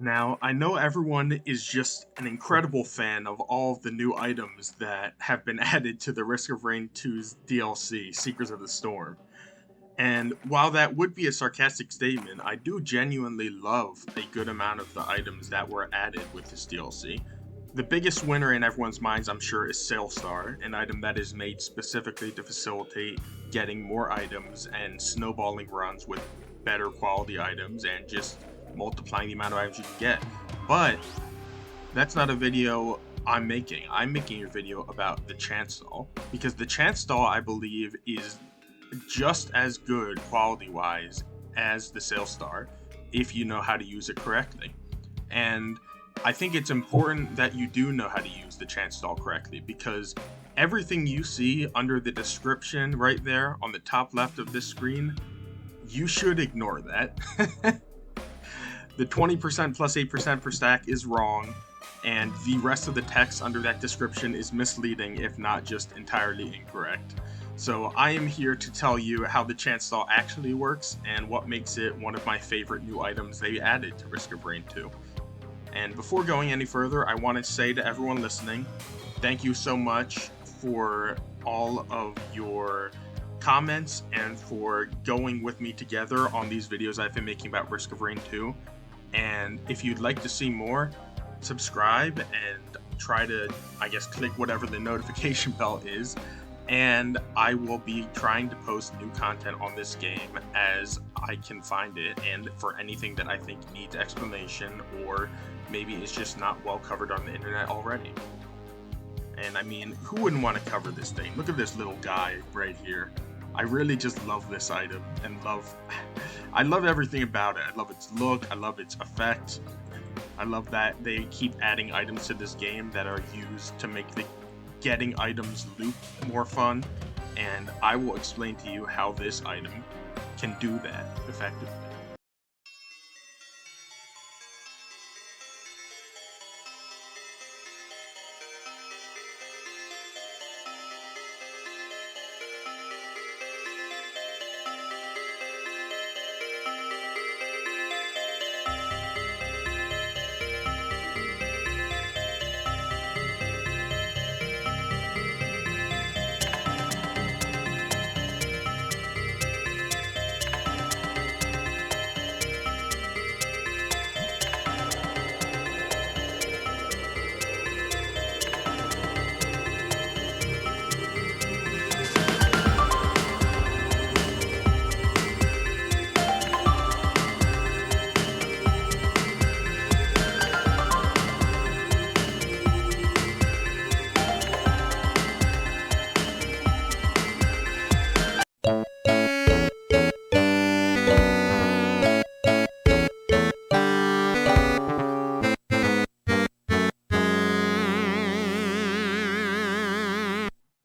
Now, I know everyone is just an incredible fan of all of the new items that have been added to the Risk of Rain 2's DLC, Secrets of the Storm. And while that would be a sarcastic statement, I do genuinely love a good amount of the items that were added with this DLC. The biggest winner in everyone's minds, I'm sure, is Sailstar, an item that is made specifically to facilitate getting more items and snowballing runs with better quality items and just multiplying the amount of items you can get. But that's not a video I'm making. I'm making a video about the chance stall, because the chance stall, I believe, is just as good quality-wise as the Sailstar if you know how to use it correctly. And I think it's important that you do know how to use the chance stall correctly, because everything you see under the description right there on the top left of this screen, you should ignore that. The 20% plus 8% per stack is wrong, and the rest of the text under that description is misleading, if not just entirely incorrect. So I am here to tell you how the chance stall actually works and what makes it one of my favorite new items they added to Risk of Rain 2. And before going any further, I want to say to everyone listening, thank you so much for all of your comments and for going with me together on these videos I've been making about Risk of Rain 2. And if you'd like to see more, subscribe and try to, I guess, click whatever the notification bell is. And I will be trying to post new content on this game as I can find it, and for anything that I think needs explanation or maybe is just not well covered on the internet already. And I mean, who wouldn't want to cover this thing? Look at this little guy right here. I really just love this item and I love everything about it. I love its look, I love its effect. I love that they keep adding items to this game that are used to make the getting items loop more fun, and I will explain to you how this item can do that effectively.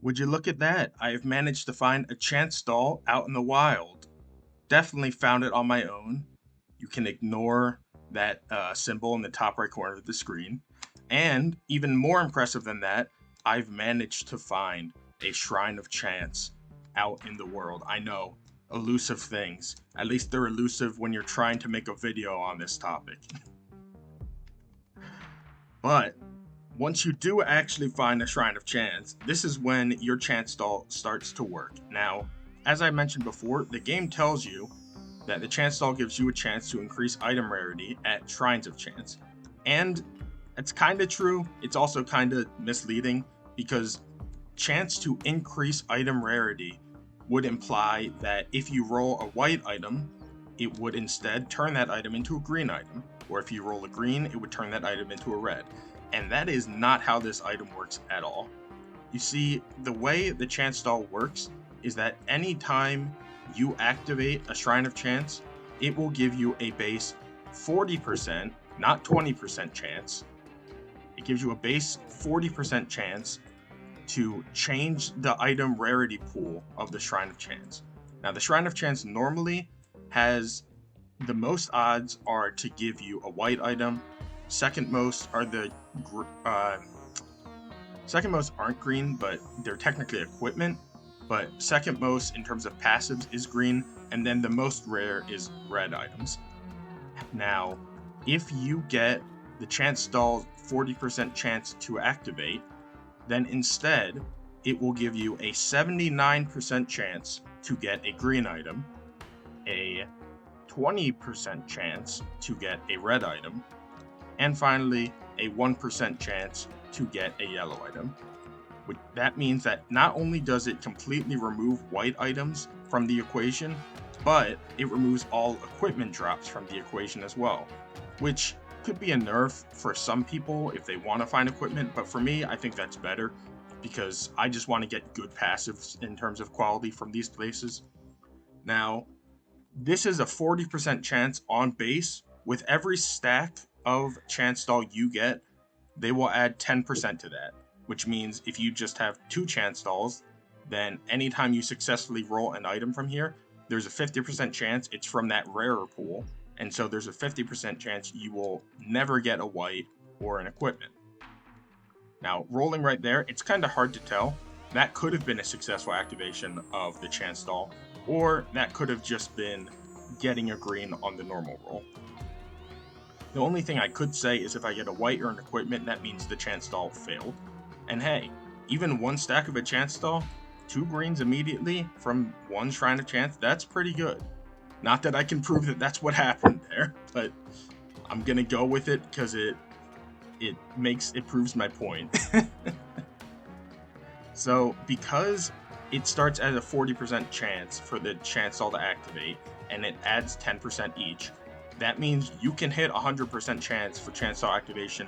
Would you look at that? I have managed to find a chance stall out in the wild. Definitely found it on my own. You can ignore that symbol in the top right corner of the screen. And even more impressive than that, I've managed to find a Shrine of Chance out in the world. I know, elusive things. At least they're elusive when you're trying to make a video on this topic. But once you do actually find a Shrine of Chance, this is when your chance stall starts to work. Now, as I mentioned before, the game tells you that the chance stall gives you a chance to increase item rarity at Shrines of Chance. And it's kind of true, it's also kind of misleading, because chance to increase item rarity would imply that if you roll a white item, it would instead turn that item into a green item. Or if you roll a green, it would turn that item into a red. And that is not how this item works at all. You see, the way the chance stall works is that anytime you activate a Shrine of Chance, it will give you a base 40%, not 20% chance. It gives you a base 40% chance to change the item rarity pool of the Shrine of Chance. Now, the Shrine of Chance normally has the most odds are to give you a white item. Second most are the second most aren't green, but they're technically equipment. But second most in terms of passives is green, and then the most rare is red items. Now, if you get the chance stall's 40% chance to activate, then instead it will give you a 79% chance to get a green item, a 20% chance to get a red item, and finally a 1% chance to get a yellow item. That means that not only does it completely remove white items from the equation, but it removes all equipment drops from the equation as well, which could be a nerf for some people if they want to find equipment, but for me, I think that's better because I just want to get good passives in terms of quality from these places. Now, this is a 40% chance on base. With every stack of chance stall you get, they will add 10% to that, which means if you just have 2 chance stalls, then anytime you successfully roll an item from here, there's a 50% chance it's from that rarer pool, and so there's a 50% chance you will never get a white or an equipment. Now, rolling right there, it's kind of hard to tell. That could have been a successful activation of the chance stall, or that could have just been getting a green on the normal roll. The only thing I could say is if I get a white or an equipment, that means the chance stall failed. And hey, even one stack of a chance stall, 2 greens immediately from 1 Shrine of Chance, that's pretty good. Not that I can prove that that's what happened there, but I'm gonna go with it because it proves my point. So because it starts at a 40% chance for the chance stall to activate, and it adds 10% each, that means you can hit 100% chance for chance stall activation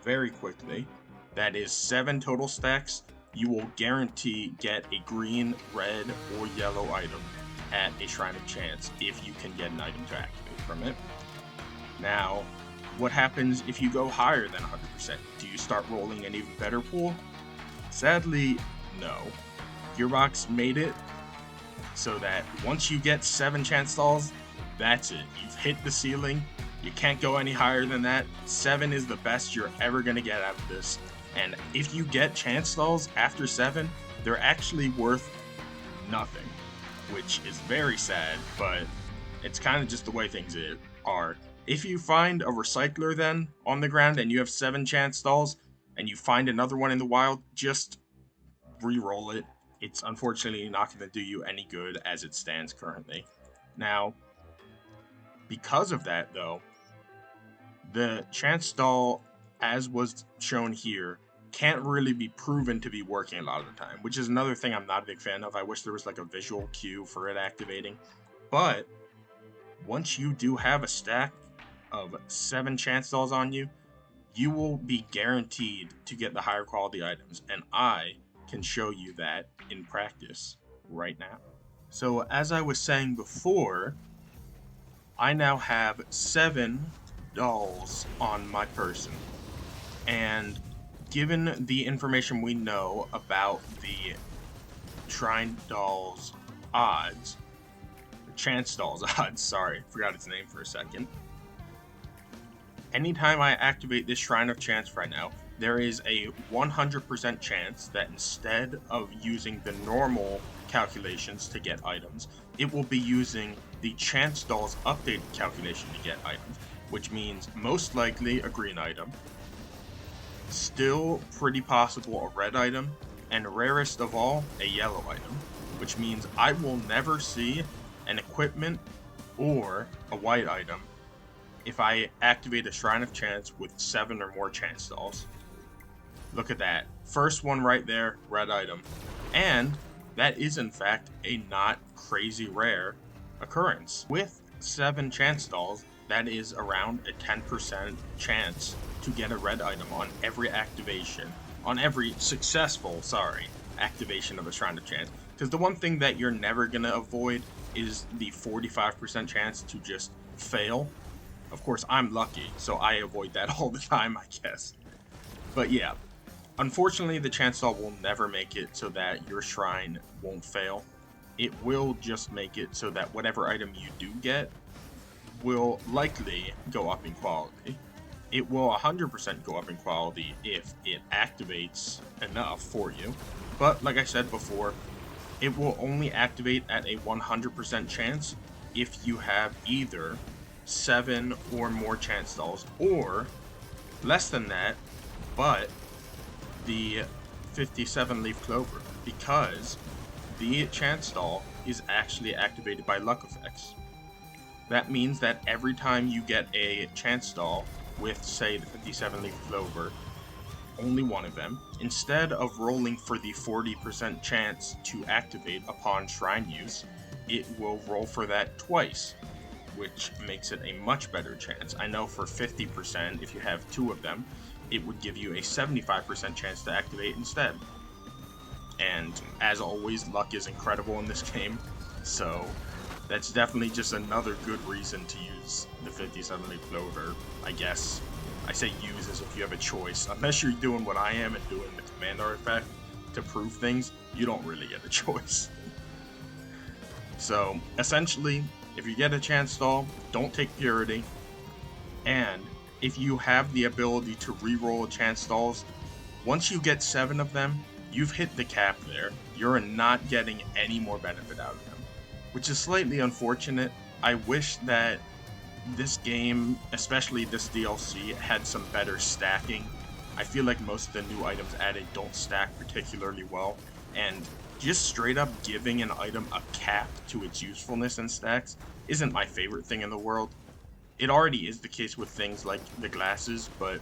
very quickly. That is 7 total stacks. You will guarantee get a green, red, or yellow item at a Shrine of Chance if you can get an item to activate from it. Now, what happens if you go higher than 100%? Do you start rolling an even better pool? Sadly, no. Gearbox made it so that once you get 7 chance stalls, that's it. You've hit the ceiling. You can't go any higher than that. 7 is the best you're ever going to get out of this. And if you get chance stalls after 7, they're actually worth nothing, which is very sad, but it's kind of just the way things are. If you find a recycler then on the ground and you have 7 chance stalls and you find another one in the wild, just re-roll it. It's unfortunately not going to do you any good as it stands currently. Now, because of that though, the chance stall, as was shown here, can't really be proven to be working a lot of the time, which is another thing I'm not a big fan of. I wish there was like a visual cue for it activating. But once you do have a stack of 7 chance stalls on you, you will be guaranteed to get the higher quality items, and I can show you that in practice right now. So as I was saying before, I now have 7 dolls on my person, and given the information we know about the Shrine Dolls odds, Chance Dolls odds, sorry, forgot its name for a second. Anytime I activate this Shrine of Chance right now, there is a 100% chance that instead of using the normal calculations to get items, it will be using the Chance Dolls updated calculation to get items, which means most likely a green item, still pretty possible a red item, and rarest of all, a yellow item, which means I will never see an equipment or a white item if I activate a Shrine of Chance with 7 or more chance stalls. Look at that. First one right there, red item. And that is in fact a not crazy rare occurrence. With 7 chance stalls, that is around a 10% chance to get a red item on every activation, on every successful, activation of a Shrine of Chance. Because the one thing that you're never going to avoid is the 45% chance to just fail. Of course, I'm lucky, so I avoid that all the time, I guess. But yeah, unfortunately, the chance stall will never make it so that your shrine won't fail. It will just make it so that whatever item you do get will likely go up in quality. It will 100% go up in quality if it activates enough for you. But like I said before, it will only activate at a 100% chance if you have either 7 or more chance stalls, or less than that, but the 57 leaf clover, because the chance stall is actually activated by luck effects. That means that every time you get a chance stall with, say, the 57 leaf clover, only one of them, instead of rolling for the 40% chance to activate upon shrine use, it will roll for that twice, which makes it a much better chance. I know for 50%, if you have 2 of them, it would give you a 75% chance to activate instead. And as always, luck is incredible in this game, so that's definitely just another good reason to use the 57 leaf clover, I guess. I say use as if you have a choice. Unless you're doing what I am and doing the command artifact to prove things, you don't really get a choice. So, essentially, if you get a chance stall, don't take Purity, and if you have the ability to reroll chance stalls, once you get 7 of them, you've hit the cap there. You're not getting any more benefit out of them, which is slightly unfortunate. I wish that this game, especially this DLC, had some better stacking. I feel like most of the new items added don't stack particularly well, and just straight up giving an item a cap to its usefulness and stacks isn't my favorite thing in the world. It already is the case with things like the glasses, but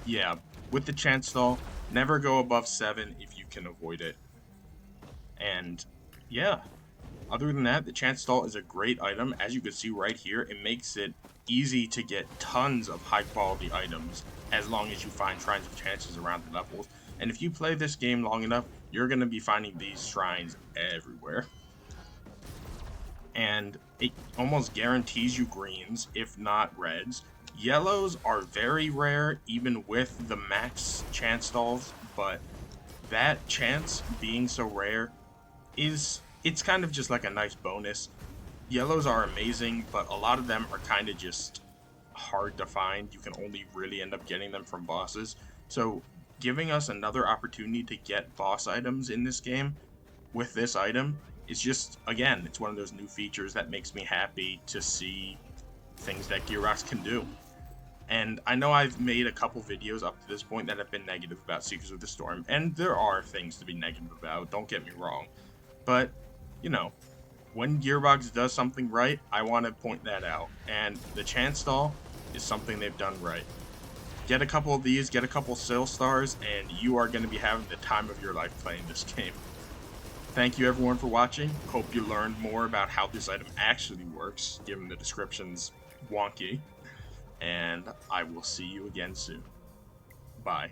yeah, with the chance stall, never go above 7 if you can avoid it. And yeah, other than that, the chance stall is a great item. As you can see right here, it makes it easy to get tons of high quality items as long as you find shrines of chances around the levels. And if you play this game long enough, you're going to be finding these shrines everywhere. And it almost guarantees you greens, if not reds. Yellows are very rare, even with the max chance stalls, but that chance being so rare it's kind of just like a nice bonus. Yellows are amazing, but a lot of them are kind of just hard to find. You can only really end up getting them from bosses. So giving us another opportunity to get boss items in this game with this item is just, again, it's one of those new features that makes me happy to see things that Gearbox can do. And I know I've made a couple videos up to this point that have been negative about Seekers of the Storm, and there are things to be negative about, don't get me wrong. But, you know, when Gearbox does something right, I want to point that out. And the chance stall is something they've done right. Get a couple of these, get a couple Sail Stars, and you are going to be having the time of your life playing this game. Thank you everyone for watching. Hope you learned more about how this item actually works, given the description's wonky. And I will see you again soon. Bye.